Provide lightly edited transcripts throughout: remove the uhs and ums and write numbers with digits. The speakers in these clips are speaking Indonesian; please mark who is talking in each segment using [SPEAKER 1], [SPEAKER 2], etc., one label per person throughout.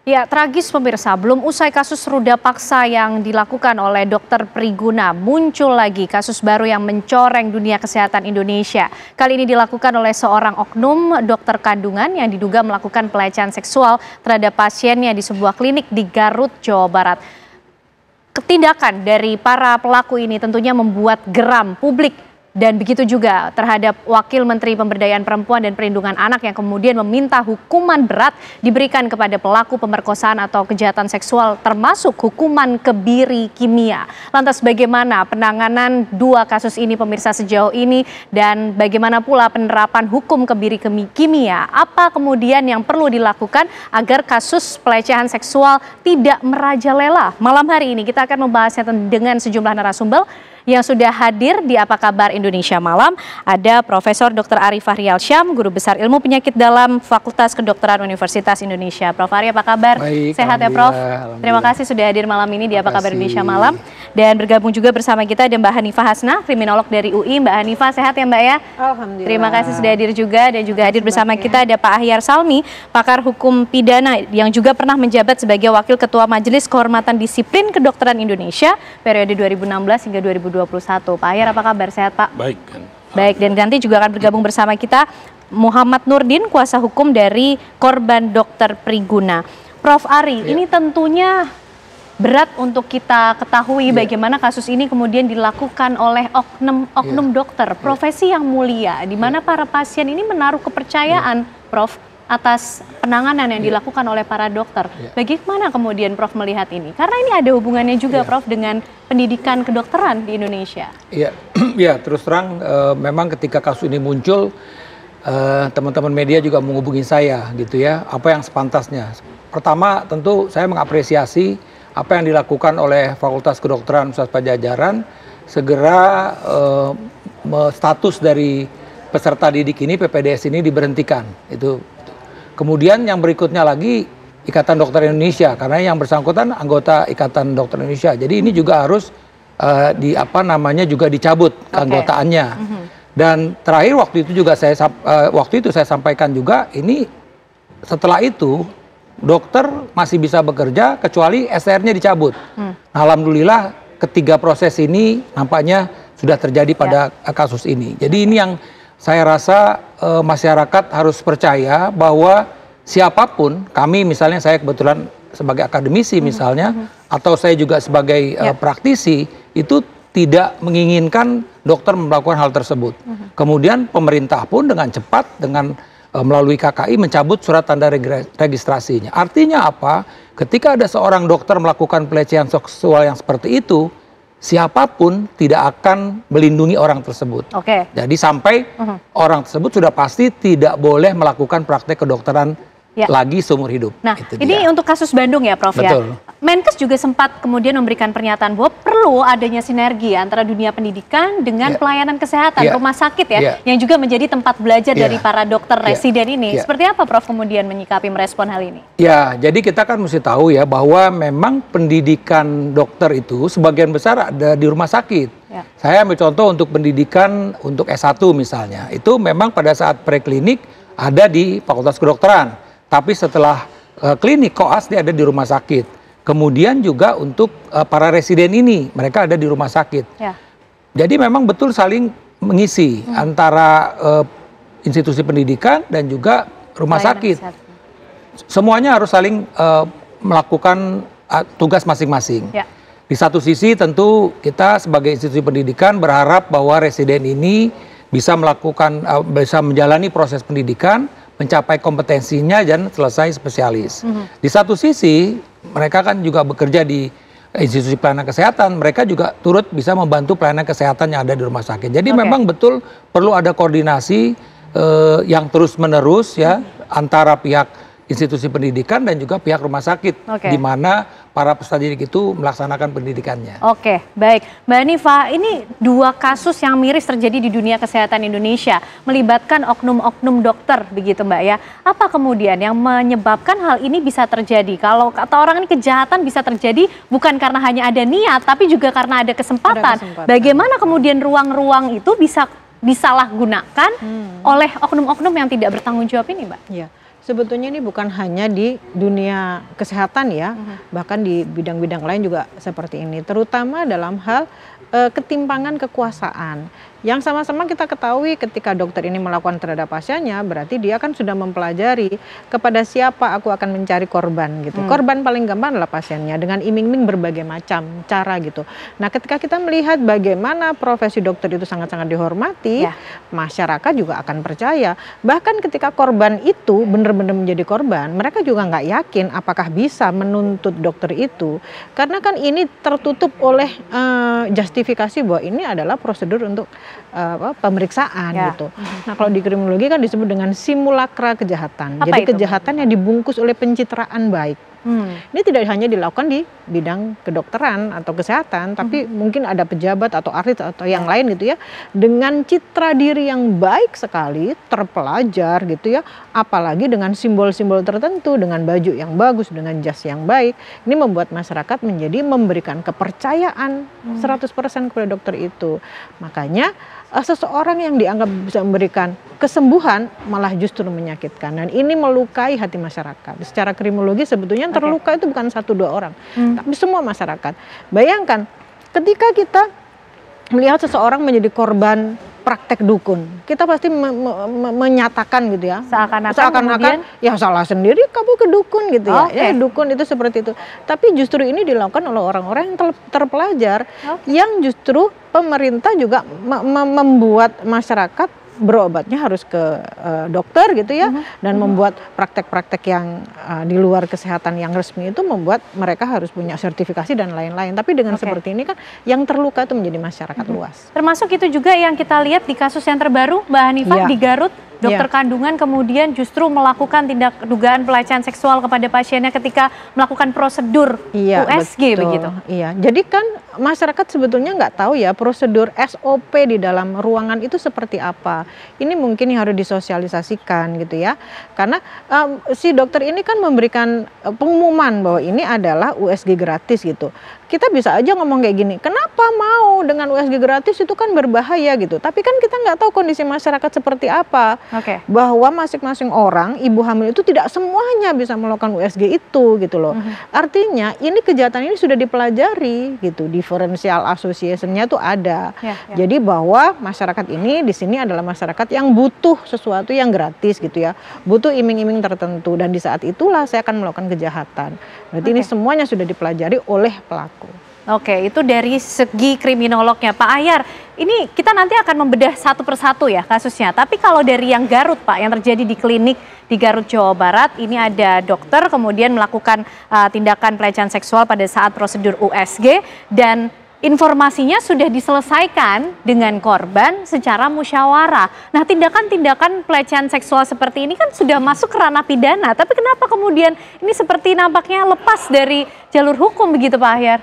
[SPEAKER 1] Ya, tragis pemirsa, belum usai kasus ruda paksa yang dilakukan oleh Dr. Priguna, muncul lagi kasus baru yang mencoreng dunia kesehatan Indonesia. Kali ini dilakukan oleh seorang oknum dokter kandungan yang diduga melakukan pelecehan seksual terhadap pasiennya di sebuah klinik di Garut, Jawa Barat. Tindakan dari para pelaku ini tentunya membuat geram publik. Dan begitu juga terhadap Wakil Menteri Pemberdayaan Perempuan dan Perlindungan Anak yang kemudian meminta hukuman berat diberikan kepada pelaku pemerkosaan atau kejahatan seksual termasuk hukuman kebiri kimia. Lantas bagaimana penanganan dua kasus ini pemirsa sejauh ini dan bagaimana pula penerapan hukum kebiri kimia? Apa kemudian yang perlu dilakukan agar kasus pelecehan seksual tidak merajalela? Malam hari ini kita akan membahasnya dengan sejumlah narasumber yang sudah hadir di Apa Kabar Indonesia Malam. Ada Profesor Dr. Ari Fahrial Syam, Guru Besar Ilmu Penyakit Dalam Fakultas Kedokteran Universitas Indonesia. Prof. Ari, apa kabar?
[SPEAKER 2] Baik,
[SPEAKER 1] sehat ya, Prof? Terima kasih sudah hadir malam ini di Apa Kabar Indonesia Malam. Dan bergabung juga bersama kita ada Mbak Hanifah Hasna, kriminolog dari UI. Mbak Hanifah, sehat ya Mbak ya?
[SPEAKER 3] Alhamdulillah.
[SPEAKER 1] Terima kasih sudah hadir juga. Dan juga hadir bersama kita ada Pak Ahyar Salmi, pakar hukum pidana yang juga pernah menjabat sebagai Wakil Ketua Majelis Kehormatan Disiplin Kedokteran Indonesia periode 2016 hingga 2021. Pak Ahyar, apa kabar? Sehat, Pak?
[SPEAKER 2] Baik.
[SPEAKER 1] Baik, dan nanti juga akan bergabung bersama kita Muhammad Nurdin, kuasa hukum dari korban Dr. Priguna. Prof. Ari, ini tentunya berat untuk kita ketahui bagaimana kasus ini kemudian dilakukan oleh oknum dokter, profesi yang mulia, di mana para pasien ini menaruh kepercayaan, Prof, atas penanganan yang dilakukan oleh para dokter. Bagaimana kemudian Prof melihat ini? Karena ini ada hubungannya juga Prof dengan pendidikan kedokteran di Indonesia.
[SPEAKER 2] Iya, ya, terus terang memang ketika kasus ini muncul, teman-teman media juga menghubungi saya gitu ya, apa yang sepantasnya. Pertama tentu saya mengapresiasi apa yang dilakukan oleh Fakultas Kedokteran Universitas Padjadjaran, segera status dari peserta didik ini, PPDS ini diberhentikan. Itu. Kemudian yang berikutnya lagi Ikatan Dokter Indonesia, karena yang bersangkutan anggota Ikatan Dokter Indonesia. Jadi ini juga harus juga dicabut keanggotaannya. Dan terakhir waktu itu saya sampaikan juga, ini setelah itu dokter masih bisa bekerja kecuali SR-nya dicabut. Alhamdulillah ketiga proses ini nampaknya sudah terjadi pada kasus ini. Jadi ini yang saya rasa masyarakat harus percaya bahwa siapapun, kami misalnya, saya kebetulan sebagai akademisi misalnya, atau saya juga sebagai praktisi, itu tidak menginginkan dokter melakukan hal tersebut. Kemudian pemerintah pun dengan cepat, dengan melalui KKI mencabut surat tanda registrasinya. Artinya apa? Ketika ada seorang dokter melakukan pelecehan seksual yang seperti itu, siapapun tidak akan melindungi orang tersebut. Jadi sampai orang tersebut sudah pasti tidak boleh melakukan praktek kedokteran lagi seumur hidup.
[SPEAKER 1] Nah, ini untuk kasus Bandung ya, Prof.
[SPEAKER 2] Betul.
[SPEAKER 1] Ya. Menkes juga sempat kemudian memberikan pernyataan bahwa perlu adanya sinergi antara dunia pendidikan dengan pelayanan kesehatan, rumah sakit yang juga menjadi tempat belajar dari para dokter residen ini. Seperti apa Prof kemudian menyikapi merespon hal ini? Ya,
[SPEAKER 2] jadi kita kan mesti tahu ya bahwa memang pendidikan dokter itu sebagian besar ada di rumah sakit. Saya ambil contoh untuk pendidikan untuk S1 misalnya, itu memang pada saat preklinik ada di Fakultas Kedokteran. Tapi setelah klinik koas dia ada di rumah sakit. Kemudian juga untuk para residen ini, mereka ada di rumah sakit. Jadi memang betul saling mengisi antara institusi pendidikan dan juga rumah sakit. Semuanya harus saling melakukan tugas masing-masing. Di satu sisi tentu kita sebagai institusi pendidikan berharap bahwa residen ini bisa bisa menjalani proses pendidikan, mencapai kompetensinya dan selesai spesialis. Di satu sisi mereka kan juga bekerja di institusi pelayanan kesehatan, mereka juga turut bisa membantu pelayanan kesehatan yang ada di rumah sakit. Jadi memang betul perlu ada koordinasi yang terus menerus ya antara pihak institusi pendidikan dan juga pihak rumah sakit, di mana para peserta didik itu melaksanakan pendidikannya.
[SPEAKER 1] Oke, baik. Mbak Hanifah, ini dua kasus yang miris terjadi di dunia kesehatan Indonesia, melibatkan oknum-oknum dokter, begitu Mbak ya. Apa kemudian yang menyebabkan hal ini bisa terjadi? Kalau kata orang ini kejahatan bisa terjadi bukan karena hanya ada niat, tapi juga karena ada kesempatan. Bagaimana kemudian ruang-ruang itu bisa disalahgunakan oleh oknum-oknum yang tidak bertanggung jawab ini, Mbak?
[SPEAKER 3] Iya. Sebetulnya ini bukan hanya di dunia kesehatan ya, bahkan di bidang-bidang lain juga seperti ini, terutama dalam hal ketimpangan kekuasaan. Yang sama-sama kita ketahui ketika dokter ini melakukan terhadap pasiennya, berarti dia kan sudah mempelajari kepada siapa aku akan mencari korban gitu. Korban paling gampang adalah pasiennya dengan iming-iming berbagai macam cara gitu. Nah, ketika kita melihat bagaimana profesi dokter itu sangat-sangat dihormati, masyarakat juga akan percaya. Bahkan ketika korban itu benar-benar menjadi korban, mereka juga nggak yakin apakah bisa menuntut dokter itu. Karena kan ini tertutup oleh justifikasi bahwa ini adalah prosedur untuk pemeriksaan gitu. Nah, kalau di kriminologi kan disebut dengan simulakra kejahatan. Jadi kejahatan yang dibungkus oleh pencitraan baik. Ini tidak hanya dilakukan di bidang kedokteran atau kesehatan, tapi mungkin ada pejabat atau artis atau yang lain gitu ya, dengan citra diri yang baik sekali, terpelajar gitu ya, apalagi dengan simbol-simbol tertentu, dengan baju yang bagus, dengan jas yang baik, ini membuat masyarakat menjadi memberikan kepercayaan 100% kepada dokter itu. Makanya seseorang yang dianggap bisa memberikan kesembuhan malah justru menyakitkan, dan ini melukai hati masyarakat. Secara kriminologi sebetulnya yang terluka itu bukan 1-2 orang, tapi semua masyarakat. Bayangkan ketika kita melihat seseorang menjadi korban praktek dukun, kita pasti menyatakan gitu ya, seakan-akan ya salah sendiri kamu ke dukun gitu ya. Ya dukun itu seperti itu. Tapi justru ini dilakukan oleh orang-orang yang terpelajar, yang justru pemerintah juga membuat masyarakat berobatnya harus ke dokter gitu ya, dan membuat praktek-praktek yang di luar kesehatan yang resmi itu membuat mereka harus punya sertifikasi dan lain-lain. Tapi dengan seperti ini kan yang terluka itu menjadi masyarakat luas.
[SPEAKER 1] Termasuk itu juga yang kita lihat di kasus yang terbaru Mbak Hanifah di Garut. Dokter kandungan kemudian justru melakukan tindak dugaan pelecehan seksual kepada pasiennya ketika melakukan prosedur USG begitu.
[SPEAKER 3] Iya, jadi kan masyarakat sebetulnya nggak tahu ya prosedur SOP di dalam ruangan itu seperti apa. Ini mungkin yang harus disosialisasikan gitu ya. Karena si dokter ini kan memberikan pengumuman bahwa ini adalah USG gratis gitu. Kita bisa aja ngomong kayak gini, kenapa mau dengan USG gratis itu kan berbahaya gitu. Tapi kan kita nggak tahu kondisi masyarakat seperti apa. Bahwa masing-masing orang, ibu hamil itu tidak semuanya bisa melakukan USG itu gitu loh. Artinya ini kejahatan ini sudah dipelajari gitu, differential association-nya tuh ada. Jadi bahwa masyarakat ini di sini adalah masyarakat yang butuh sesuatu yang gratis gitu ya, butuh iming-iming tertentu, dan di saat itulah saya akan melakukan kejahatan. Berarti ini semuanya sudah dipelajari oleh pelaku.
[SPEAKER 1] Itu dari segi kriminolognya. Pak Ahyar, ini kita nanti akan membedah satu persatu ya kasusnya. Tapi kalau dari yang Garut Pak, yang terjadi di klinik di Garut, Jawa Barat, ini ada dokter kemudian melakukan tindakan pelecehan seksual pada saat prosedur USG, dan informasinya sudah diselesaikan dengan korban secara musyawarah. Nah, tindakan-tindakan pelecehan seksual seperti ini kan sudah masuk ke ranah pidana. Tapi kenapa kemudian ini seperti nampaknya lepas dari jalur hukum begitu Pak Ahyar?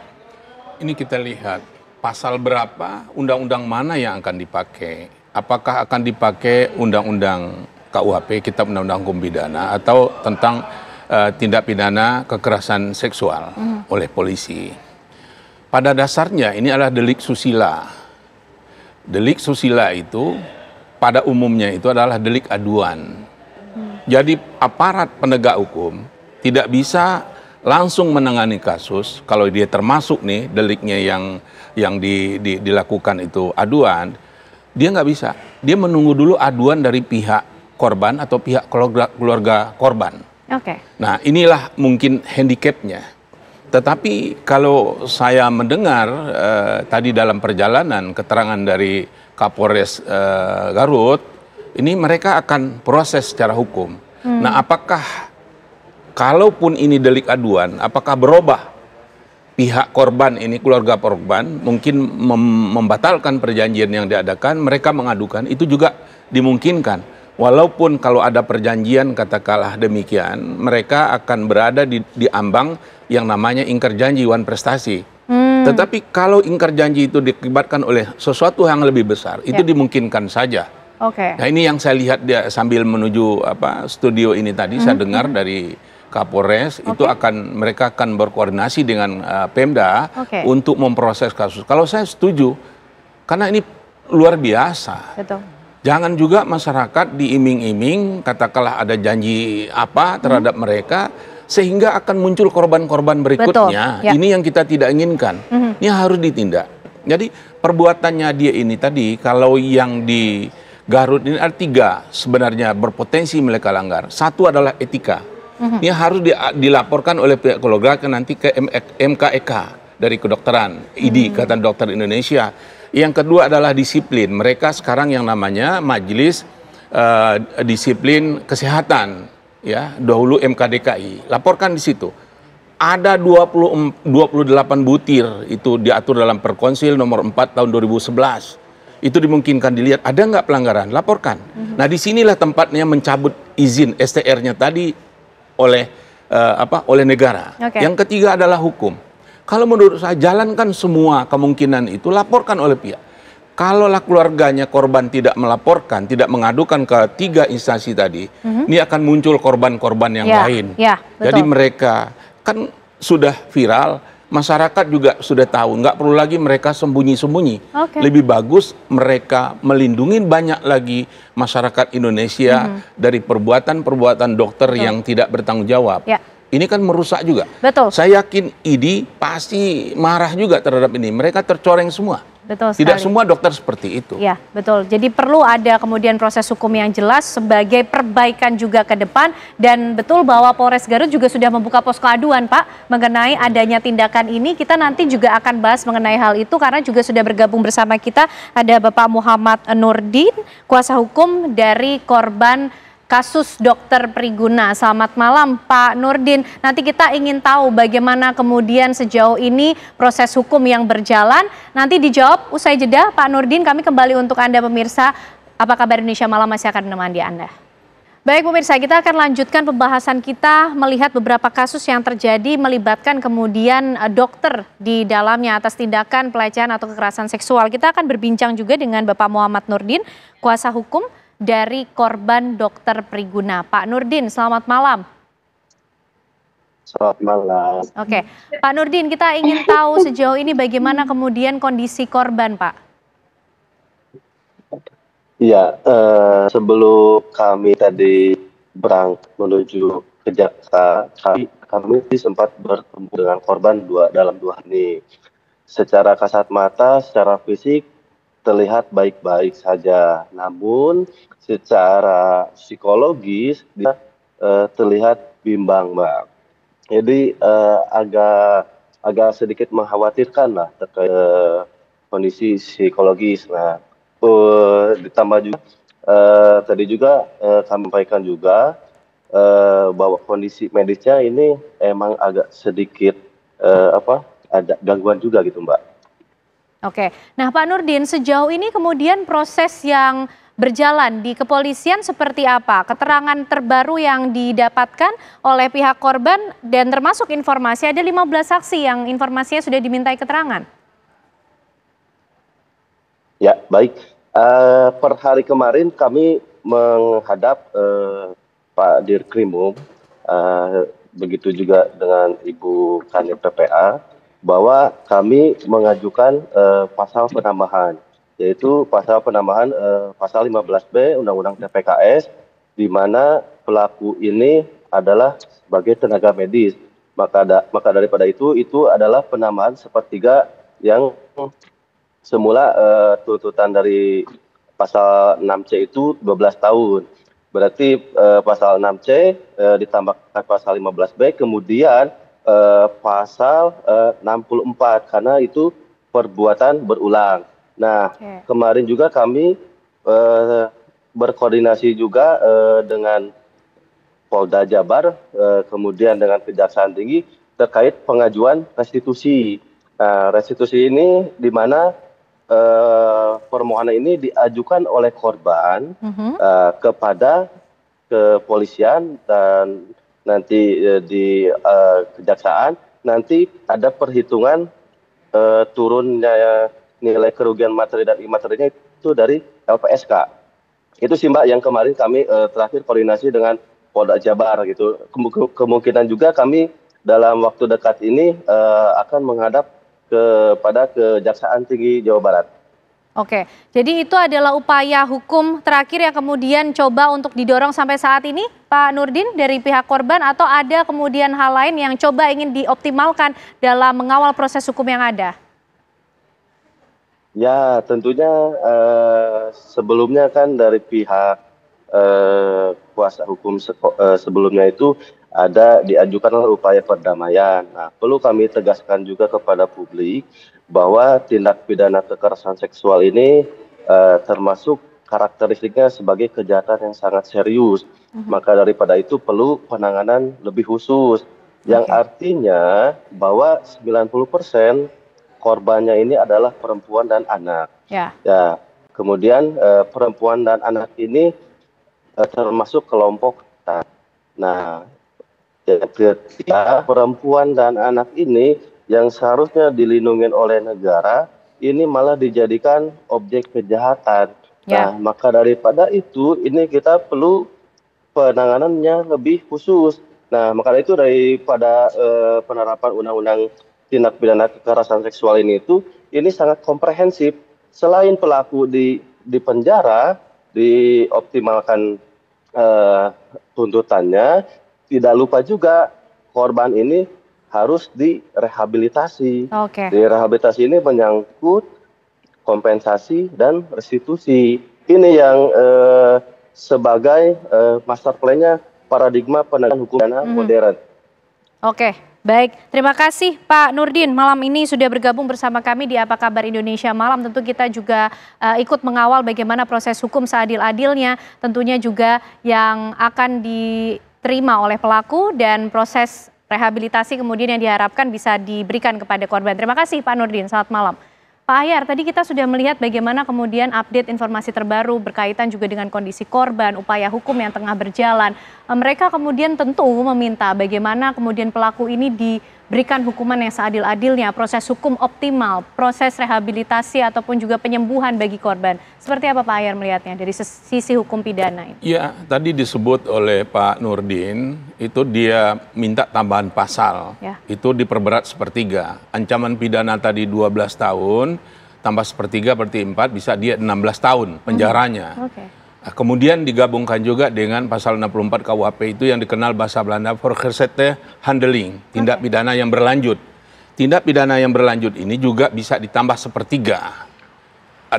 [SPEAKER 4] Ini kita lihat pasal berapa, undang-undang mana yang akan dipakai. Apakah akan dipakai undang-undang KUHP, Kitab Undang-Undang Hukum Pidana, atau tentang tindak pidana kekerasan seksual oleh polisi. Pada dasarnya ini adalah delik susila. Delik susila itu pada umumnya itu adalah delik aduan. Jadi aparat penegak hukum tidak bisa langsung menangani kasus kalau dia termasuk nih deliknya yang dilakukan itu aduan, dia nggak bisa. Dia menunggu dulu aduan dari pihak korban atau pihak keluarga korban. Nah, inilah mungkin handicapnya. Tetapi kalau saya mendengar tadi dalam perjalanan keterangan dari Kapolres Garut, ini mereka akan proses secara hukum. Nah, apakah kalaupun ini delik aduan, apakah berubah pihak korban ini, keluarga korban, mungkin membatalkan perjanjian yang diadakan, mereka mengadukan, itu juga dimungkinkan. Walaupun kalau ada perjanjian katakanlah demikian, mereka akan berada di ambang yang namanya ingkar janji wan prestasi. Tetapi kalau ingkar janji itu diakibatkan oleh sesuatu yang lebih besar, itu dimungkinkan saja. Nah, ini yang saya lihat dia sambil menuju studio ini tadi, saya dengar dari Kapolres itu mereka akan berkoordinasi dengan Pemda untuk memproses kasus. Kalau saya setuju, karena ini luar biasa. Jangan juga masyarakat diiming-iming, katakanlah ada janji apa terhadap mereka, sehingga akan muncul korban-korban berikutnya.
[SPEAKER 1] Betul, ya.
[SPEAKER 4] Ini yang kita tidak inginkan. Ini harus ditindak. Jadi perbuatannya dia ini tadi, kalau yang di Garut ini ada 3 sebenarnya berpotensi mereka langgar. Satu adalah etika. Ini harus dilaporkan oleh pihak keluarga nanti ke MKEK dari kedokteran, ID, Ikatan Dokter Indonesia. Yang kedua adalah disiplin. Mereka sekarang yang namanya Majelis Disiplin Kesehatan, ya, dahulu MKDKI. Laporkan di situ. Ada 28 butir itu diatur dalam Perkonsil nomor 4 tahun 2011. Itu dimungkinkan dilihat ada nggak pelanggaran, laporkan. Nah, disinilah tempatnya mencabut izin STR-nya tadi oleh oleh negara. Yang ketiga adalah hukum. Kalau menurut saya jalankan semua kemungkinan itu, laporkan oleh pihak. Kalaulah keluarganya korban tidak melaporkan, tidak mengadukan ke 3 instansi tadi, ini akan muncul korban-korban yang lain. Jadi mereka kan sudah viral, masyarakat juga sudah tahu, nggak perlu lagi mereka sembunyi-sembunyi. Lebih bagus mereka melindungi banyak lagi masyarakat Indonesia dari perbuatan-perbuatan dokter yang tidak bertanggung jawab. Ini kan merusak juga. Saya yakin ID pasti marah juga terhadap ini. Mereka tercoreng semua. Tidak semua dokter seperti itu.
[SPEAKER 1] Ya, betul. Jadi perlu ada kemudian proses hukum yang jelas sebagai perbaikan juga ke depan. Dan betul bahwa Polres Garut juga sudah membuka posko aduan, Pak, mengenai adanya tindakan ini. Kita nanti juga akan bahas mengenai hal itu karena juga sudah bergabung bersama kita ada Bapak Muhammad Nurdin, kuasa hukum dari korban kasus Dokter Priguna. Selamat malam Pak Nurdin. Nanti kita ingin tahu bagaimana kemudian sejauh ini proses hukum yang berjalan. Nanti dijawab usai jeda Pak Nurdin. Kami kembali untuk Anda pemirsa. Apa kabar Indonesia Malam masih akan menemani Anda. Baik pemirsa, kita akan lanjutkan pembahasan kita melihat beberapa kasus yang terjadi melibatkan kemudian dokter di dalamnya atas tindakan pelecehan atau kekerasan seksual. Kita akan berbincang juga dengan Bapak Muhammad Nurdin, kuasa hukum dari korban Dokter Priguna. Pak Nurdin, selamat malam.
[SPEAKER 5] Selamat malam.
[SPEAKER 1] Oke, Pak Nurdin, kita ingin tahu sejauh ini bagaimana kemudian kondisi korban, Pak?
[SPEAKER 5] Iya, sebelum kami tadi berangkat menuju ke Jaksa, kami sempat bertemu dengan korban dalam 2 hari. Secara kasat mata, secara fisik terlihat baik-baik saja, namun secara psikologis dia terlihat bimbang, Mbak. Jadi agak sedikit mengkhawatirkan lah terkait kondisi psikologis. Nah, ditambah juga tadi juga kami sampaikan juga bahwa kondisi medisnya ini emang agak sedikit ada gangguan juga gitu, Mbak.
[SPEAKER 1] Oke, nah Pak Nurdin, sejauh ini kemudian proses yang berjalan di kepolisian seperti apa? Keterangan terbaru yang didapatkan oleh pihak korban dan termasuk informasi ada 15 saksi yang informasinya sudah dimintai keterangan.
[SPEAKER 5] Ya, baik. Per hari kemarin kami menghadap Pak Dirkrimum, begitu juga dengan Ibu Kanit PPA, bahwa kami mengajukan pasal penambahan, yaitu pasal penambahan pasal 15B Undang-Undang TPKS, di mana pelaku ini adalah sebagai tenaga medis. Maka daripada itu adalah penambahan sepertiga yang semula tuntutan dari pasal 6C itu 12 tahun. Berarti pasal 6C ditambahkan pasal 15B, kemudian pasal 64 karena itu perbuatan berulang. Nah, kemarin juga kami berkoordinasi juga dengan Polda Jabar, kemudian dengan Kejaksaan Tinggi terkait pengajuan restitusi. Nah, restitusi ini di mana permohonan ini diajukan oleh korban kepada kepolisian dan nanti di kejaksaan, nanti ada perhitungan turunnya nilai kerugian materi dan imaterinya itu dari LPSK. Itu sih Mbak yang kemarin kami terakhir koordinasi dengan Polda Jabar gitu. Kemungkinan juga kami dalam waktu dekat ini akan menghadap kepada Kejaksaan Tinggi Jawa Barat.
[SPEAKER 1] Oke, jadi itu adalah upaya hukum terakhir yang kemudian coba untuk didorong sampai saat ini, Pak Nurdin, dari pihak korban, atau ada kemudian hal lain yang coba ingin dioptimalkan dalam mengawal proses hukum yang ada?
[SPEAKER 5] Ya, tentunya sebelumnya kan dari pihak kuasa hukum sebelumnya itu ada diajukan upaya perdamaian. Nah, perlu kami tegaskan juga kepada publik bahwa tindak pidana kekerasan seksual ini termasuk karakteristiknya sebagai kejahatan yang sangat serius. Maka daripada itu perlu penanganan lebih khusus. Yang artinya bahwa 90% korbannya ini adalah perempuan dan anak. Ya, kemudian perempuan dan anak ini termasuk kelompok rentan. Nah, ketika perempuan dan anak ini yang seharusnya dilindungi oleh negara, ini malah dijadikan objek kejahatan. Nah, maka daripada itu, ini kita perlu penanganannya lebih khusus. Nah, maka itu daripada penerapan undang-undang tindak pidana kekerasan seksual ini sangat komprehensif. Selain pelaku di penjara, dioptimalkan tuntutannya, tidak lupa juga korban ini harus direhabilitasi. Direhabilitasi ini menyangkut kompensasi dan restitusi. Ini yang sebagai master plan-nya paradigma penegakan hukum pidana modern.
[SPEAKER 1] Oke, baik. Terima kasih Pak Nurdin. Malam ini sudah bergabung bersama kami di Apa Kabar Indonesia Malam. Tentu kita juga ikut mengawal bagaimana proses hukum seadil-adilnya. Tentunya juga yang akan diterima oleh pelaku dan proses rehabilitasi kemudian yang diharapkan bisa diberikan kepada korban. Terima kasih Pak Nurdin, selamat malam. Pak Ahyar, tadi kita sudah melihat bagaimana kemudian update informasi terbaru berkaitan juga dengan kondisi korban, upaya hukum yang tengah berjalan. Mereka kemudian tentu meminta bagaimana kemudian pelaku ini diberikan hukuman yang seadil-adilnya, proses hukum optimal, proses rehabilitasi ataupun juga penyembuhan bagi korban. Seperti apa Pak Ahyar melihatnya dari sisi hukum pidana ini?
[SPEAKER 4] Ya, tadi disebut oleh Pak Nurdin, itu dia minta tambahan pasal. Itu diperberat sepertiga. Ancaman pidana tadi 12 tahun, tambah sepertiga berarti 4, bisa dia 16 tahun penjaranya. Nah, kemudian digabungkan juga dengan pasal 64 KUHP itu yang dikenal bahasa Belanda voortgezette handeling, tindak pidana yang berlanjut. Tindak pidana yang berlanjut ini juga bisa ditambah sepertiga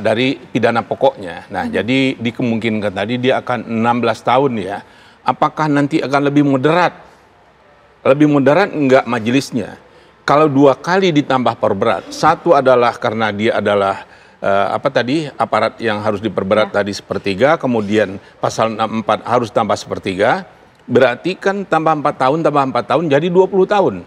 [SPEAKER 4] dari pidana pokoknya. Nah, jadi dikemungkinkan tadi dia akan 16 tahun ya. Apakah nanti akan lebih moderat? Lebih moderat enggak majelisnya? Kalau 2 kali ditambah perberat, satu adalah karena dia adalah aparat yang harus diperberat tadi sepertiga, kemudian pasal 64 harus tambah sepertiga, berarti kan tambah 4 tahun jadi 20 tahun.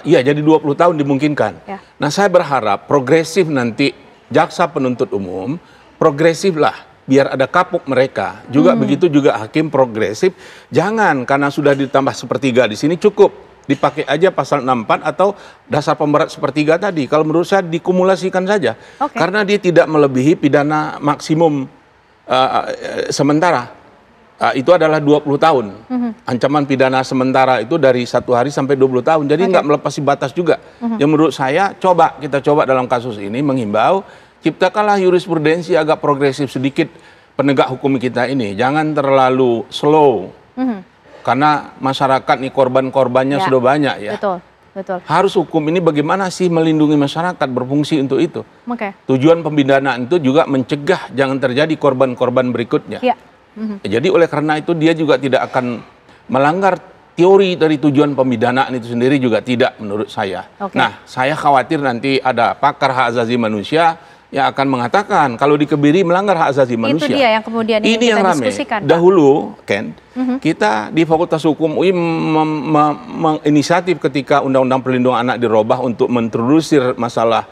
[SPEAKER 4] Iya, jadi 20 tahun dimungkinkan. Nah, saya berharap progresif nanti jaksa penuntut umum, progresif lah, biar ada kapuk mereka. Juga begitu juga hakim progresif, jangan karena sudah ditambah sepertiga di sini cukup. Dipakai aja pasal 64 atau dasar pemberat sepertiga tadi. Kalau menurut saya dikumulasikan saja. Karena dia tidak melebihi pidana maksimum sementara. Itu adalah 20 tahun. Ancaman pidana sementara itu dari 1 hari sampai 20 tahun. Jadi nggak melepasi batas juga. Yang menurut saya kita coba dalam kasus ini menghimbau, ciptakanlah jurisprudensi agak progresif sedikit penegak hukum kita ini. Jangan terlalu slow. Karena masyarakat nih korban-korbannya sudah banyak ya.
[SPEAKER 1] Betul.
[SPEAKER 4] Harus hukum ini bagaimana sih melindungi masyarakat, berfungsi untuk itu. Tujuan pembinaan itu juga mencegah jangan terjadi korban-korban berikutnya. Jadi oleh karena itu dia juga tidak akan melanggar teori dari tujuan pembinaan itu sendiri juga tidak menurut saya. Nah, saya khawatir nanti ada pakar hak asasi manusia yang akan mengatakan kalau dikebiri melanggar hak asasi manusia.
[SPEAKER 1] Itu dia yang kemudian
[SPEAKER 4] ini
[SPEAKER 1] kita
[SPEAKER 4] yang
[SPEAKER 1] diskusikan.
[SPEAKER 4] Dahulu, Ken, kita di Fakultas Hukum UI menginisiatif ketika Undang-Undang Perlindungan Anak dirubah untuk mengintroduksi masalah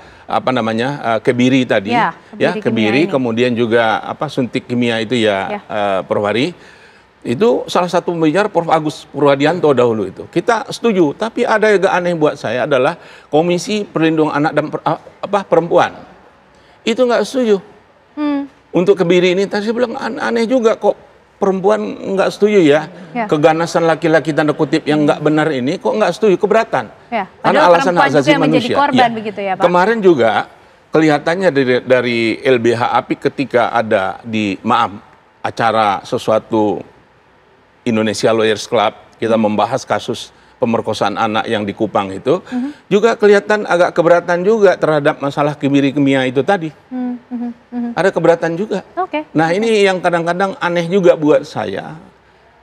[SPEAKER 4] kebiri tadi, kebiri, kemudian juga suntik kimia itu Prof. Hari. Itu salah satu pembicara Prof. Agus Purwadianto dahulu itu. Kita setuju, tapi ada yang aneh buat saya adalah Komisi Perlindungan Anak dan Perempuan. Itu nggak setuju. Untuk kebiri ini, tadi saya bilang aneh juga kok perempuan nggak setuju ya. Keganasan laki-laki tanda kutip yang nggak benar ini kok nggak setuju, keberatan. Karena alasan hak asasi manusia.
[SPEAKER 1] Korban, begitu ya, Pak?
[SPEAKER 4] Kemarin juga kelihatannya dari LBH API ketika ada di acara sesuatu Indonesia Lawyers Club, kita membahas kasus pemerkosaan anak yang di Kupang itu, juga kelihatan agak keberatan juga terhadap masalah kebiri kimia itu tadi. Ada keberatan juga. Nah ini yang kadang-kadang aneh juga buat saya.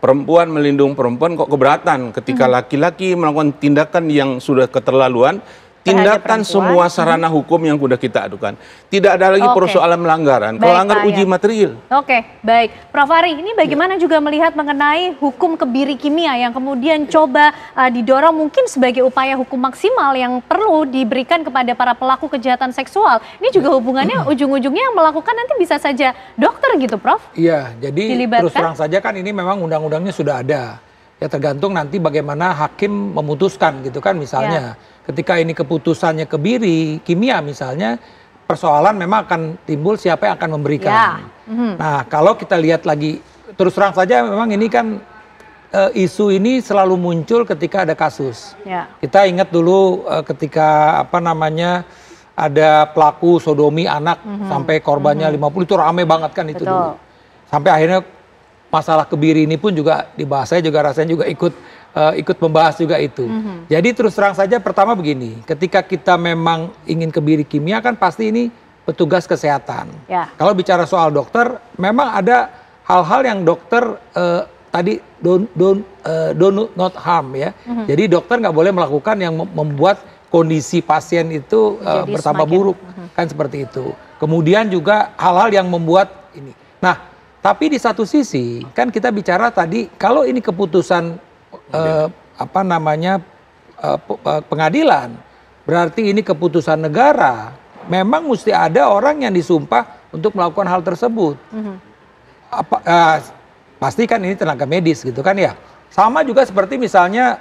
[SPEAKER 4] Perempuan melindungi perempuan kok keberatan ketika laki-laki melakukan tindakan yang sudah keterlaluan, tindakan semua sarana hukum yang sudah kita adukan. Tidak ada lagi persoalan melanggaran, melanggar uji material.
[SPEAKER 1] Oke, baik. Prof. Ari, ini bagaimana juga melihat mengenai hukum kebiri kimia yang kemudian coba didorong mungkin sebagai upaya hukum maksimal yang perlu diberikan kepada para pelaku kejahatan seksual. Ini juga hubungannya ujung-ujungnya yang melakukan nanti bisa saja dokter gitu, Prof?
[SPEAKER 2] Iya, jadi terus terang saja kan ini memang undang-undangnya sudah ada. Ya tergantung nanti bagaimana hakim memutuskan gitu kan misalnya. Ketika ini keputusannya kebiri kimia misalnya, persoalan memang akan timbul siapa yang akan memberikan. Nah kalau kita lihat lagi, terus terang saja memang ini kan isu ini selalu muncul ketika ada kasus. Kita ingat dulu ketika ada pelaku sodomi anak sampai korbannya 50, itu rame banget kan itu dulu. Sampai akhirnya masalah kebiri ini pun juga dibahas, saya juga rasanya juga ikut membahas juga itu. Jadi terus terang saja pertama begini, ketika kita memang ingin kebiri kimia kan pasti ini petugas kesehatan. Kalau bicara soal dokter, memang ada hal-hal yang dokter tadi don't not harm ya. Jadi dokter nggak boleh melakukan yang membuat kondisi pasien itu bertambah buruk, kan seperti itu. Kemudian juga hal-hal yang membuat ini. Nah, tapi di satu sisi kan kita bicara tadi kalau ini keputusan pengadilan, berarti ini keputusan negara, memang mesti ada orang yang disumpah untuk melakukan hal tersebut. Pasti kan ini tenaga medis gitu kan ya. Sama juga seperti misalnya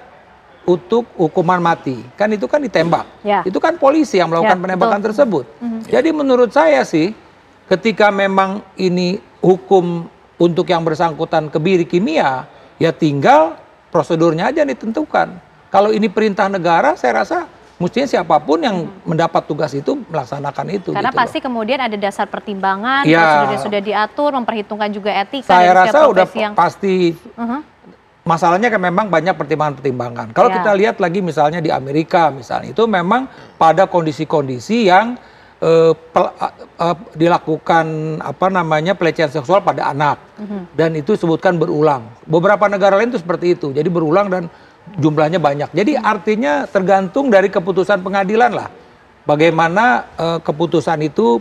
[SPEAKER 2] untuk hukuman mati, kan itu kan ditembak. Itu kan polisi yang melakukan penembakan tersebut. Jadi menurut saya sih, ketika memang ini hukum untuk yang bersangkutan kebiri kimia, ya tinggal prosedurnya aja ditentukan. Kalau ini perintah negara, saya rasa mestinya siapapun yang mendapat tugas itu melaksanakan itu.
[SPEAKER 1] Karena
[SPEAKER 2] gitu
[SPEAKER 1] pasti kemudian ada dasar pertimbangan, sudah diatur, memperhitungkan juga etika.
[SPEAKER 2] Saya rasa udah pasti. Masalahnya kan memang banyak pertimbangan-pertimbangan. Kalau kita lihat lagi misalnya di Amerika misalnya, itu memang pada kondisi-kondisi yang dilakukan pelecehan seksual pada anak, dan itu disebutkan berulang. Beberapa negara lain itu seperti itu, jadi berulang dan jumlahnya banyak. Jadi artinya tergantung dari keputusan pengadilan lah, bagaimana keputusan itu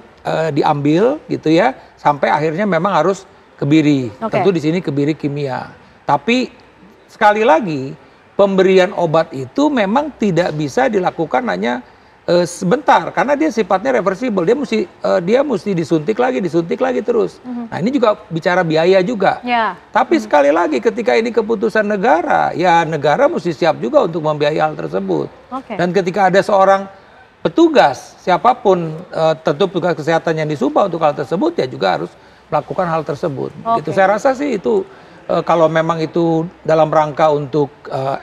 [SPEAKER 2] diambil gitu ya, sampai akhirnya memang harus kebiri. Tentu di sini kebiri kimia. Tapi sekali lagi pemberian obat itu memang tidak bisa dilakukan hanya sebentar, karena dia sifatnya reversible, dia mesti disuntik lagi terus. Nah ini juga bicara biaya juga. Tapi sekali lagi ketika ini keputusan negara, ya negara mesti siap juga untuk membiayai hal tersebut. Dan ketika ada seorang petugas, siapapun tentu petugas kesehatan yang disumpah untuk hal tersebut, ya juga harus melakukan hal tersebut. Itu saya rasa sih itu. Kalau memang itu dalam rangka untuk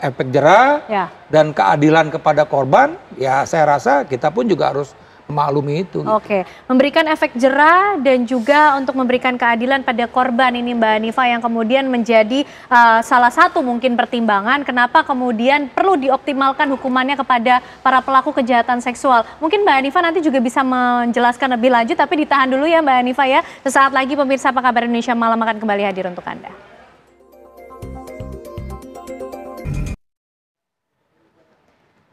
[SPEAKER 2] efek jera dan keadilan kepada korban, ya saya rasa kita pun juga harus memaklumi itu.
[SPEAKER 1] Memberikan efek jera dan juga untuk memberikan keadilan pada korban ini Mbak Hanifa yang kemudian menjadi salah satu mungkin pertimbangan kenapa kemudian perlu dioptimalkan hukumannya kepada para pelaku kejahatan seksual. Mungkin Mbak Hanifa nanti juga bisa menjelaskan lebih lanjut, tapi ditahan dulu ya Mbak Hanifa ya. Sesaat lagi pemirsa Apa Kabar Indonesia Malam akan kembali hadir untuk Anda.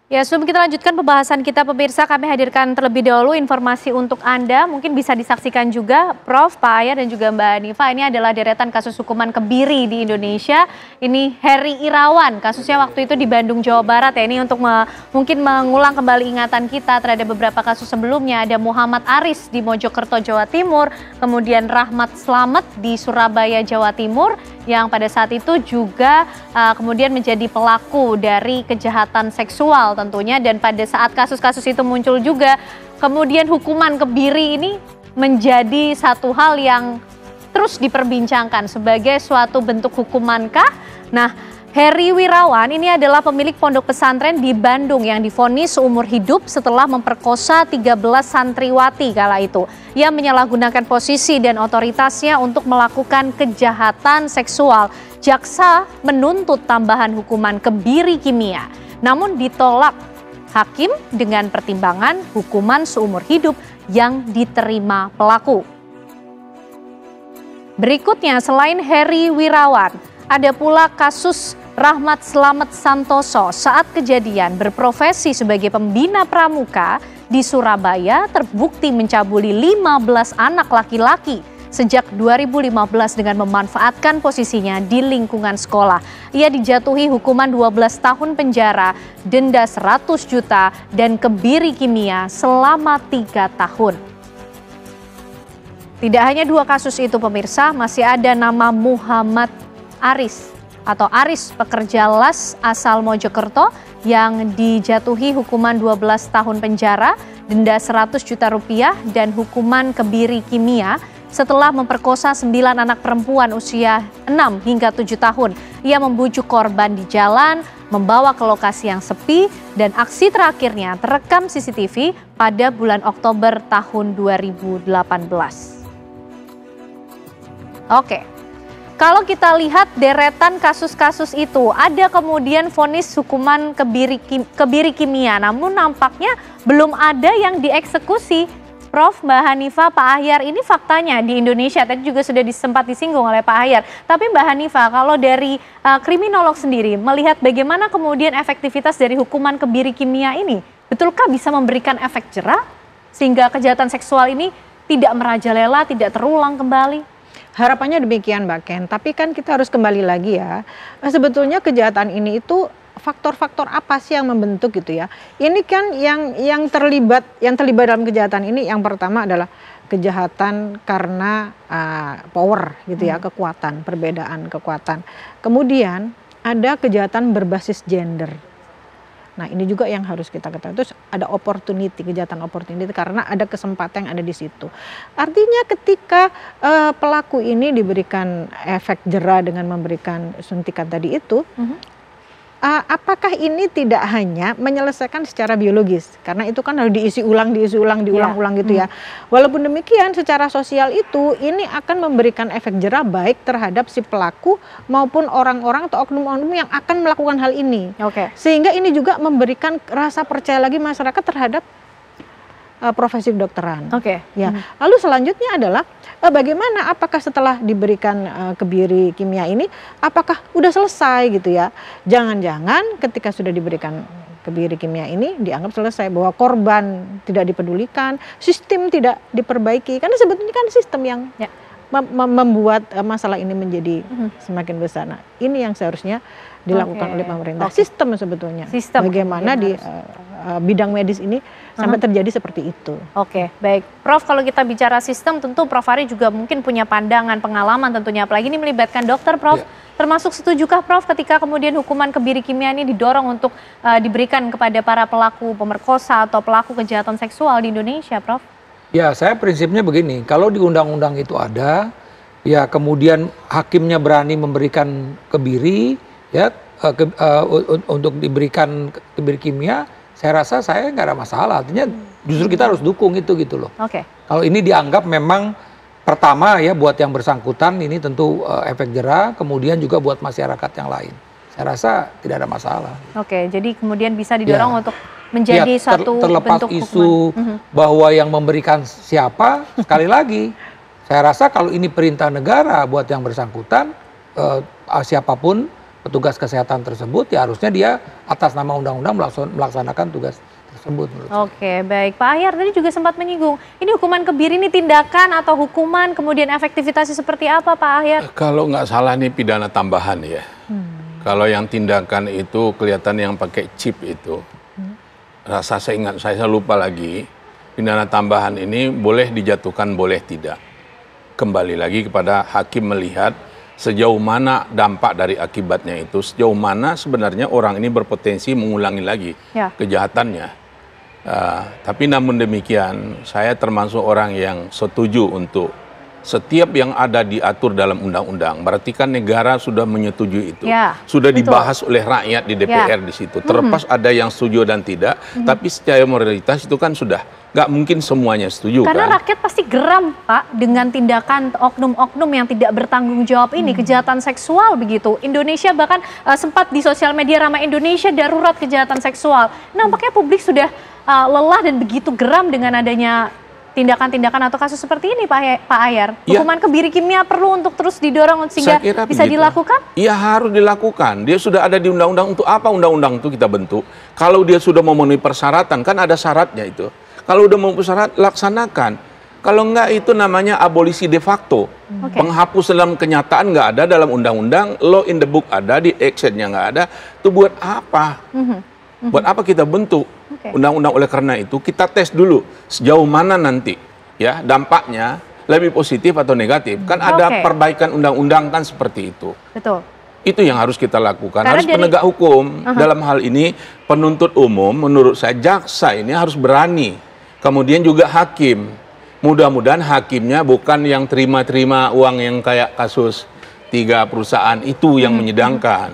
[SPEAKER 1] Ya, sebelum kita lanjutkan pembahasan kita pemirsa, kami hadirkan terlebih dahulu informasi untuk Anda. Mungkin bisa disaksikan juga Prof, Pak Ayat dan juga Mbak Hanifa. Ini adalah deretan kasus hukuman kebiri di Indonesia. Ini Heri Irawan, kasusnya waktu itu di Bandung, Jawa Barat ya. Ini untuk mungkin mengulang kembali ingatan kita terhadap beberapa kasus sebelumnya. Ada Muhammad Aris di Mojokerto, Jawa Timur. Kemudian Rahmat Slamet di Surabaya, Jawa Timur. Yang pada saat itu juga kemudian menjadi pelaku dari kejahatan seksual tentunya. Dan pada saat kasus-kasus itu muncul juga, kemudian hukuman kebiri ini menjadi satu hal yang terus diperbincangkan sebagai suatu bentuk hukumankah. Nah, Heri Wirawan ini adalah pemilik pondok pesantren di Bandung yang divonis seumur hidup setelah memperkosa 13 santriwati kala itu. Ia menyalahgunakan posisi dan otoritasnya untuk melakukan kejahatan seksual. Jaksa menuntut tambahan hukuman kebiri kimia, namun ditolak hakim dengan pertimbangan hukuman seumur hidup yang diterima pelaku. Berikutnya, selain Heri Wirawan, ada pula kasus Rahmat Slamet Santoso saat kejadian berprofesi sebagai pembina pramuka di Surabaya terbukti mencabuli 15 anak laki-laki sejak 2015 dengan memanfaatkan posisinya di lingkungan sekolah. Ia dijatuhi hukuman 12 tahun penjara, denda 100 juta, dan kebiri kimia selama 3 tahun. Tidak hanya 2 kasus itu pemirsa, masih ada nama Muhammad Aris atau Aris, pekerja las asal Mojokerto yang dijatuhi hukuman 12 tahun penjara, denda 100 juta rupiah, dan hukuman kebiri kimia setelah memperkosa 9 anak perempuan usia 6 hingga 7 tahun. Ia membujuk korban di jalan, membawa ke lokasi yang sepi, dan aksi terakhirnya terekam CCTV pada bulan Oktober tahun 2018. Oke. Kalau kita lihat deretan kasus-kasus itu, ada kemudian vonis hukuman kebiri kimia, namun nampaknya belum ada yang dieksekusi. Prof, Mbak Hanifah, Pak Ahyar, ini faktanya di Indonesia, tadi juga sudah sempat disinggung oleh Pak Ahyar. Tapi Mbak Hanifah, kalau dari kriminolog sendiri, melihat bagaimana kemudian efektivitas dari hukuman kebiri kimia ini, betulkah bisa memberikan efek jera sehingga kejahatan seksual ini tidak merajalela, tidak terulang kembali?
[SPEAKER 3] Harapannya demikian Mbak Ken, tapi kan kita harus kembali lagi ya. Sebetulnya kejahatan ini itu faktor-faktor apa sih yang membentuk gitu ya. Ini kan yang terlibat dalam kejahatan ini yang pertama adalah kejahatan karena power gitu ya, kekuatan, perbedaan kekuatan. Kemudian ada kejahatan berbasis gender. Nah ini juga yang harus kita ketahui. Terus ada opportunity, kejahatan opportunity karena ada kesempatan yang ada di situ. Artinya ketika pelaku ini diberikan efek jera dengan memberikan suntikan tadi itu, apakah ini tidak hanya menyelesaikan secara biologis? Karena itu kan harus diulang gitu ya. Walaupun demikian secara sosial itu ini akan memberikan efek jera baik terhadap si pelaku maupun orang-orang atau oknum-oknum yang akan melakukan hal ini. Sehingga ini juga memberikan rasa percaya lagi masyarakat terhadap profesi kedokteran. Ya. Lalu selanjutnya adalah bagaimana, apakah setelah diberikan kebiri kimia ini apakah udah selesai gitu ya. Jangan-jangan ketika sudah diberikan kebiri kimia ini dianggap selesai, bahwa korban tidak dipedulikan, sistem tidak diperbaiki. Karena sebetulnya kan sistem yang membuat masalah ini menjadi semakin besar. Nah, ini yang seharusnya dilakukan oleh pemerintah. Sistem sebetulnya. Bagaimana di bidang medis ini sampai terjadi seperti itu.
[SPEAKER 1] Baik. Prof, kalau kita bicara sistem, tentu Prof Ari juga mungkin punya pandangan, pengalaman tentunya. Apalagi ini melibatkan dokter, Prof. Termasuk setujukah Prof ketika kemudian hukuman kebiri kimia ini didorong untuk diberikan kepada para pelaku pemerkosa atau pelaku kejahatan seksual di Indonesia, Prof?
[SPEAKER 2] Ya, saya prinsipnya begini, kalau di undang-undang itu ada, ya kemudian hakimnya berani memberikan kebiri, ya untuk diberikan kebiri kimia, saya rasa saya nggak ada masalah. Artinya justru kita harus dukung itu gitu loh. Kalau ini dianggap memang pertama ya buat yang bersangkutan ini tentu efek jera, kemudian juga buat masyarakat yang lain. Saya rasa tidak ada masalah.
[SPEAKER 1] Jadi kemudian bisa didorong untuk menjadi satu
[SPEAKER 2] terlepas
[SPEAKER 1] bentuk
[SPEAKER 2] isu bahwa yang memberikan siapa, sekali lagi saya rasa kalau ini perintah negara buat yang bersangkutan, siapapun petugas kesehatan tersebut ya harusnya dia atas nama undang-undang melaksanakan tugas tersebut.
[SPEAKER 1] Baik. Pak Ahyar tadi juga sempat menyinggung, ini hukuman kebiri ini tindakan atau hukuman, kemudian efektivitasnya seperti apa Pak Ahyar?
[SPEAKER 4] Kalau nggak salah ini pidana tambahan ya. Kalau yang tindakan itu kelihatan yang pakai chip itu. Rasa saya ingat, saya lupa lagi, pidana tambahan ini boleh dijatuhkan, boleh tidak. Kembali lagi kepada hakim melihat sejauh mana dampak dari akibatnya itu, sejauh mana sebenarnya orang ini berpotensi mengulangi lagi kejahatannya. Tapi namun demikian, saya termasuk orang yang setuju untuk setiap yang ada diatur dalam undang-undang, berarti kan negara sudah menyetujui itu,
[SPEAKER 1] Ya,
[SPEAKER 4] sudah
[SPEAKER 1] betul.
[SPEAKER 4] dibahas oleh rakyat di DPR di situ. Terlepas ada yang setuju dan tidak, tapi secara moralitas itu kan sudah nggak mungkin semuanya setuju.
[SPEAKER 1] Karena
[SPEAKER 4] kan?
[SPEAKER 1] rakyat pasti geram, Pak, dengan tindakan oknum-oknum yang tidak bertanggung jawab ini, kejahatan seksual begitu. Indonesia bahkan sempat di sosial media ramai Indonesia darurat kejahatan seksual. Nampaknya publik sudah lelah dan begitu geram dengan adanya tindakan-tindakan atau kasus seperti ini, Pak Ahyar.
[SPEAKER 4] Ya.
[SPEAKER 1] Hukuman kebiri kimia perlu untuk terus didorong sehingga
[SPEAKER 4] Saya kira
[SPEAKER 1] bisa
[SPEAKER 4] begitu.
[SPEAKER 1] dilakukan?
[SPEAKER 4] Iya, harus dilakukan. Dia sudah ada di undang-undang. Untuk apa undang-undang itu kita bentuk? Kalau dia sudah memenuhi persyaratan, kan ada syaratnya itu. Kalau udah memenuhi syarat, laksanakan. Kalau enggak, itu namanya abolisi de facto.
[SPEAKER 1] Oke.
[SPEAKER 4] Penghapus dalam kenyataan nggak ada dalam undang-undang, law in the book ada, di actionnya nggak ada. Itu buat apa? Buat apa kita bentuk
[SPEAKER 1] Oke.
[SPEAKER 4] undang-undang? Oleh karena itu kita tes dulu sejauh mana nanti ya dampaknya, lebih positif atau negatif. Kan ada
[SPEAKER 1] Oke.
[SPEAKER 4] perbaikan undang-undang kan seperti itu.
[SPEAKER 1] Betul.
[SPEAKER 4] Itu yang harus kita lakukan.
[SPEAKER 1] Karena
[SPEAKER 4] Harus
[SPEAKER 1] dari-
[SPEAKER 4] penegak hukum dalam hal ini, penuntut umum menurut saya, jaksa ini harus berani. Kemudian juga hakim. Mudah-mudahan hakimnya bukan yang terima-terima uang yang kayak kasus 3 perusahaan itu yang menyedangkan.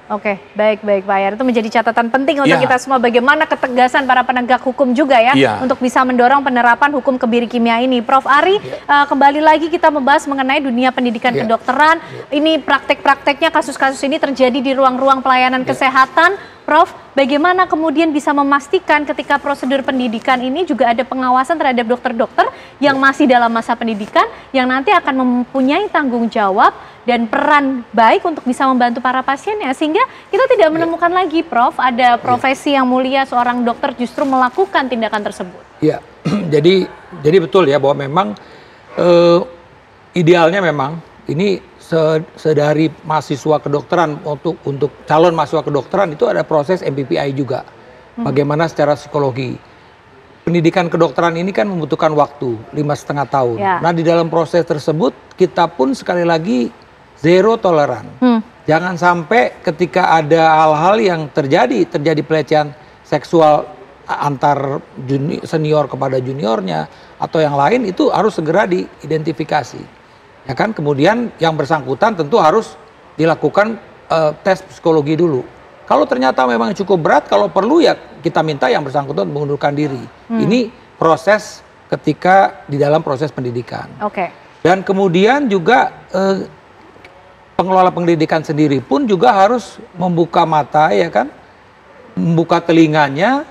[SPEAKER 1] Oke, baik Pak Ahyar. Itu menjadi catatan penting untuk
[SPEAKER 4] Ya.
[SPEAKER 1] kita semua, bagaimana ketegasan para penegak hukum juga ya,
[SPEAKER 4] Ya.
[SPEAKER 1] untuk bisa mendorong penerapan hukum kebiri kimia ini. Prof. Ari, kembali lagi kita membahas mengenai dunia pendidikan
[SPEAKER 2] Ya.
[SPEAKER 1] kedokteran. Ini praktek-prakteknya, kasus-kasus ini terjadi di ruang-ruang pelayanan kesehatan. Prof, bagaimana kemudian bisa memastikan ketika prosedur pendidikan ini juga ada pengawasan terhadap dokter-dokter yang masih dalam masa pendidikan, yang nanti akan mempunyai tanggung jawab dan peran baik untuk bisa membantu para pasiennya, sehingga kita tidak menemukan lagi, Prof, ada profesi yang mulia seorang dokter justru melakukan tindakan tersebut.
[SPEAKER 2] Ya, jadi betul ya bahwa memang idealnya memang ini sedari mahasiswa kedokteran untuk calon mahasiswa kedokteran itu ada proses MPPI juga. Bagaimana secara psikologi. Pendidikan kedokteran ini kan membutuhkan waktu 5,5 tahun.
[SPEAKER 1] Ya.
[SPEAKER 2] Nah, di dalam proses tersebut kita pun sekali lagi zero toleran. Jangan sampai ketika ada hal-hal yang terjadi pelecehan seksual antar senior kepada juniornya atau yang lain, itu harus segera diidentifikasi. Ya kan, kemudian yang bersangkutan tentu harus dilakukan tes psikologi dulu. Kalau ternyata memang cukup berat, kalau perlu ya kita minta yang bersangkutan mengundurkan diri. Ini proses ketika di dalam proses pendidikan.
[SPEAKER 1] Oke.
[SPEAKER 2] Dan kemudian juga pengelola pendidikan sendiri pun juga harus membuka mata, ya kan, membuka telinganya.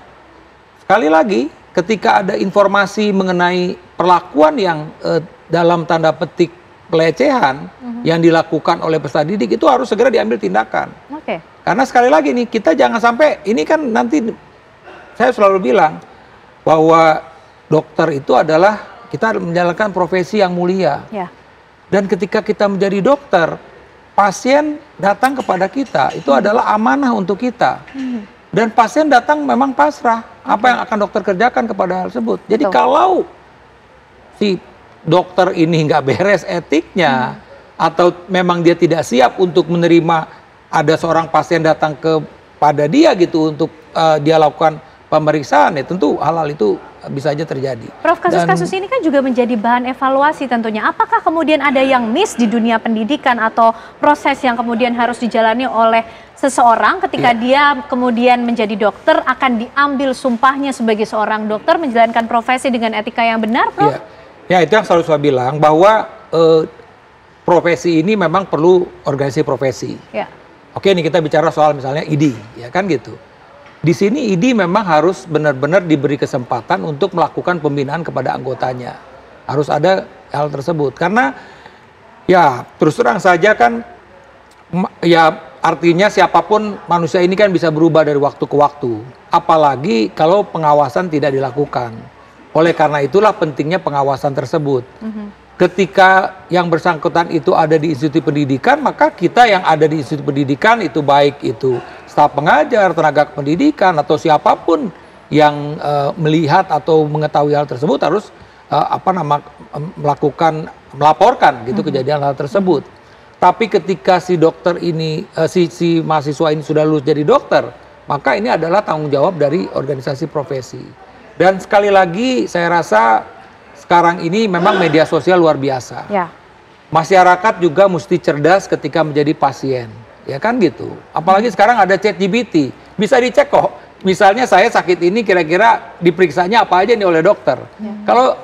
[SPEAKER 2] Sekali lagi, ketika ada informasi mengenai perlakuan yang dalam tanda petik pelecehan yang dilakukan oleh peserta didik, itu harus segera diambil tindakan.
[SPEAKER 1] Oke.
[SPEAKER 2] Karena sekali lagi nih, kita jangan sampai, ini kan nanti saya selalu bilang bahwa dokter itu adalah kita menjalankan profesi yang mulia.
[SPEAKER 1] Ya.
[SPEAKER 2] Dan ketika kita menjadi dokter, pasien datang kepada kita, itu adalah amanah untuk kita. Dan pasien datang memang pasrah, apa yang akan dokter kerjakan kepada hal tersebut. Jadi
[SPEAKER 1] Betul.
[SPEAKER 2] kalau si dokter ini nggak beres etiknya, atau memang dia tidak siap untuk menerima ada seorang pasien datang kepada dia gitu untuk dia lakukan pemeriksaan, ya tentu hal-hal itu bisa aja terjadi.
[SPEAKER 1] Prof, kasus-kasus ini kan juga menjadi bahan evaluasi tentunya. Apakah kemudian ada yang miss di dunia pendidikan atau proses yang kemudian harus dijalani oleh seseorang ketika dia kemudian menjadi dokter, akan diambil sumpahnya sebagai seorang dokter, menjalankan profesi dengan etika yang benar, Prof?
[SPEAKER 2] Ya, itu yang selalu saya bilang, bahwa profesi ini memang perlu organisasi profesi.
[SPEAKER 1] Ya.
[SPEAKER 2] Oke, ini kita bicara soal misalnya ID, ya kan gitu. Di sini ID memang harus benar-benar diberi kesempatan untuk melakukan pembinaan kepada anggotanya. Harus ada hal tersebut. Karena ya terus terang saja kan, ya artinya siapapun manusia ini kan bisa berubah dari waktu ke waktu. Apalagi kalau pengawasan tidak dilakukan. Oleh karena itulah pentingnya pengawasan tersebut. Ketika yang bersangkutan itu ada di institusi pendidikan, maka kita yang ada di institusi pendidikan itu, baik itu staf pengajar, tenaga pendidikan, atau siapapun yang melihat atau mengetahui hal tersebut harus melaporkan gitu kejadian hal tersebut. Tapi ketika si dokter ini, si mahasiswa ini sudah lulus jadi dokter, maka ini adalah tanggung jawab dari organisasi profesi. Dan sekali lagi saya rasa sekarang ini memang media sosial luar biasa.
[SPEAKER 1] Ya.
[SPEAKER 2] Masyarakat juga mesti cerdas ketika menjadi pasien, ya kan gitu. Apalagi sekarang ada ChatGPT, bisa dicek kok. Misalnya saya sakit ini kira-kira diperiksanya apa aja nih oleh dokter. Kalau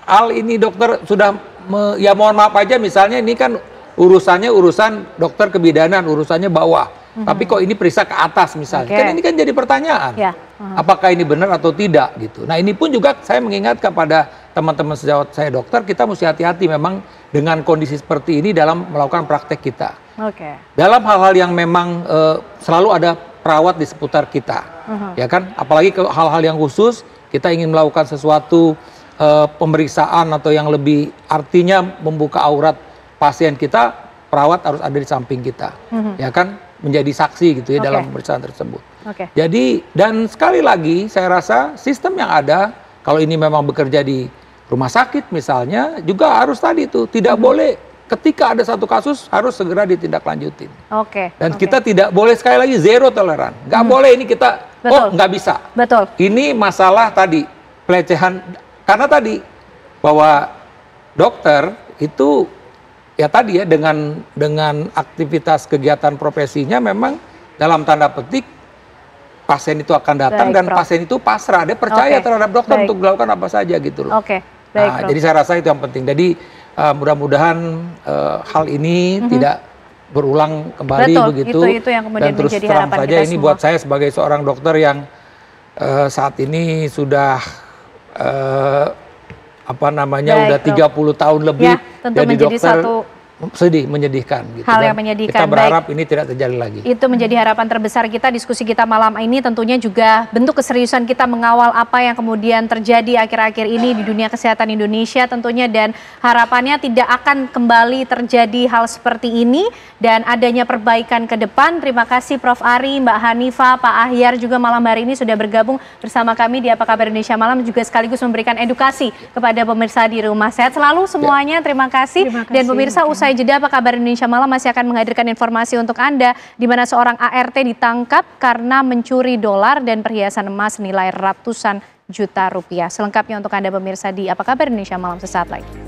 [SPEAKER 2] hal ini dokter sudah, ya mohon maaf aja misalnya ini kan urusannya urusan dokter kebidanan, urusannya bawah. Tapi kok ini periksa ke atas misalnya, kan ini kan jadi pertanyaan.
[SPEAKER 1] Ya.
[SPEAKER 2] Apakah ini benar atau tidak gitu. Nah ini pun juga saya mengingatkan pada teman-teman sejawat saya dokter, kita mesti hati-hati memang dengan kondisi seperti ini dalam melakukan praktek kita. Dalam hal-hal yang memang selalu ada perawat di seputar kita, ya kan. Apalagi ke hal-hal yang khusus, kita ingin melakukan sesuatu pemeriksaan atau yang lebih artinya membuka aurat pasien kita, perawat harus ada di samping kita, ya kan, menjadi saksi gitu ya dalam pemeriksaan tersebut. Jadi dan sekali lagi saya rasa sistem yang ada kalau ini memang bekerja di rumah sakit misalnya juga harus tadi itu tidak boleh ketika ada satu kasus harus segera ditindaklanjutin. Dan kita tidak boleh sekali lagi zero toleran, nggak boleh ini kita nggak bisa. Ini masalah tadi pelecehan karena tadi bahwa dokter itu ya tadi ya dengan aktivitas kegiatan profesinya memang dalam tanda petik pasien itu akan datang dan pasien itu pasrah, dia percaya terhadap dokter untuk melakukan apa saja gitu loh. Jadi saya rasa itu yang penting. Jadi mudah-mudahan hal ini tidak berulang kembali begitu.
[SPEAKER 1] Itu yang kemudian
[SPEAKER 2] dan terus
[SPEAKER 1] menjadi
[SPEAKER 2] terang
[SPEAKER 1] harapan
[SPEAKER 2] saja
[SPEAKER 1] kita
[SPEAKER 2] ini
[SPEAKER 1] semua.
[SPEAKER 2] buat saya sebagai seorang dokter yang saat ini sudah udah 30 tahun lebih
[SPEAKER 1] tentu
[SPEAKER 2] jadi
[SPEAKER 1] menjadi
[SPEAKER 2] dokter,
[SPEAKER 1] satu
[SPEAKER 2] sedih, menyedihkan gitu.
[SPEAKER 1] hal yang menyedihkan.
[SPEAKER 2] Kita berharap ini tidak terjadi lagi.
[SPEAKER 1] Itu menjadi harapan terbesar kita. Diskusi kita malam ini tentunya juga bentuk keseriusan kita mengawal apa yang kemudian terjadi akhir-akhir ini di dunia kesehatan Indonesia tentunya, dan harapannya tidak akan kembali terjadi hal seperti ini dan adanya perbaikan ke depan. Terima kasih Prof. Ari, Mbak Hanifah, Pak Ahyar juga malam hari ini sudah bergabung bersama kami di Apa Kabar Indonesia Malam, juga sekaligus memberikan edukasi kepada pemirsa di rumah. Sehat selalu semuanya. Terima kasih. Dan pemirsa, usai jeda Apa Kabar Indonesia Malam masih akan menghadirkan informasi untuk Anda di mana seorang ART ditangkap karena mencuri dolar dan perhiasan emas senilai ratusan juta rupiah. Selengkapnya untuk Anda pemirsa di Apa Kabar Indonesia Malam sesaat lagi.